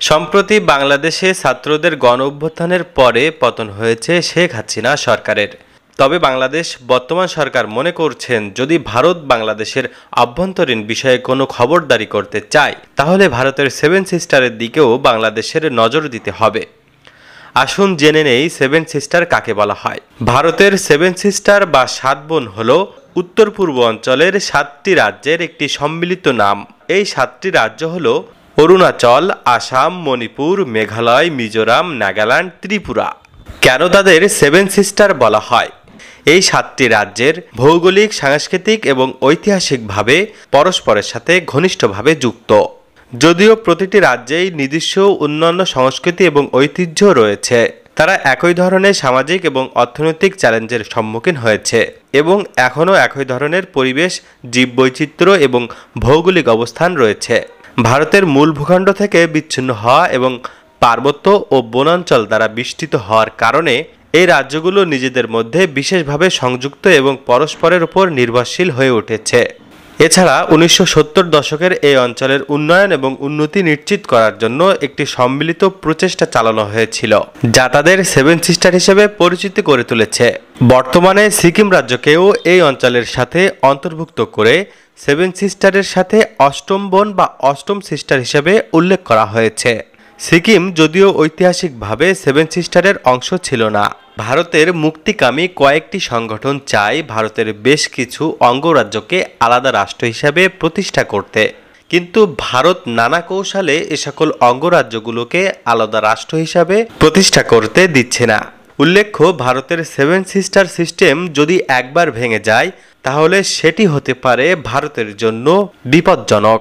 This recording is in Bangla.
সম্প্রতি বাংলাদেশে ছাত্রদের গণঅভ্যুত্থানের পরে পতন হয়েছে শেখ হাসিনা সরকারের। তবে বাংলাদেশ বর্তমান সরকার মনে করছেন, যদি ভারত বাংলাদেশের আভ্যন্তরীণ বিষয়ে কোনো খবরদারি করতে চায়, তাহলে ভারতের সেভেন সিস্টারের দিকেও বাংলাদেশের নজর দিতে হবে। আসুন জেনে নেই সেভেন সিস্টার কাকে বলা হয়। ভারতের সেভেন সিস্টার বা সাত বোন হল উত্তর পূর্ব অঞ্চলের 7টি রাজ্যের একটি সম্মিলিত নাম। এই 7টি রাজ্য হল অরুণাচল, আসাম, মণিপুর, মেঘালয়, মিজোরাম, নাগাল্যান্ড, ত্রিপুরা। কেন তাদের সেভেন সিস্টার বলা হয়? এই 7টি রাজ্যের ভৌগোলিক, সাংস্কৃতিক এবং ঐতিহাসিকভাবে পরস্পরের সাথে ঘনিষ্ঠভাবে যুক্ত। যদিও প্রতিটি রাজ্যেই নিজস্ব অন্যান্য সংস্কৃতি এবং ঐতিহ্য রয়েছে, তারা একই ধরনের সামাজিক এবং অর্থনৈতিক চ্যালেঞ্জের সম্মুখীন হয়েছে এবং এখনও একই ধরনের পরিবেশ, জীববৈচিত্র্য এবং ভৌগোলিক অবস্থান রয়েছে। ভারতের মূল ভূখণ্ড থেকে বিচ্ছিন্ন হওয়া এবং পার্বত্য ও বনাঞ্চল দ্বারা বেষ্টিত হওয়ার কারণে এই রাজ্যগুলো নিজেদের মধ্যে বিশেষভাবে সংযুক্ত এবং পরস্পরের উপর নির্ভরশীল হয়ে উঠেছে। এছাড়া 1970 দশকের এই অঞ্চলের উন্নয়ন এবং উন্নতি নিশ্চিত করার জন্য একটি সম্মিলিত প্রচেষ্টা চালানো হয়েছিল, যা তাদের সেভেন সিস্টার হিসেবে পরিচিতি করে তুলেছে। বর্তমানে সিকিম রাজ্যকেও এই অঞ্চলের সাথে অন্তর্ভুক্ত করে সেভেন সিস্টারের সাথে অষ্টম বোন বা অষ্টম সিস্টার হিসেবে উল্লেখ করা হয়েছে। সিকিম যদিও ঐতিহাসিকভাবে সেভেন সিস্টারের অংশ ছিল না। ভারতের মুক্তিকামী কয়েকটি সংগঠন চায় ভারতের বেশ কিছু অঙ্গরাজ্যকে আলাদা রাষ্ট্র হিসাবে প্রতিষ্ঠা করতে, কিন্তু ভারত নানা কৌশলে এ সকল অঙ্গরাজ্যগুলোকে আলাদা রাষ্ট্র হিসাবে প্রতিষ্ঠা করতে দিচ্ছে না। উল্লেখ্য, ভারতের সেভেন সিস্টার সিস্টেম যদি একবার ভেঙে যায়, তাহলে সেটি হতে পারে ভারতের জন্য বিপজ্জনক।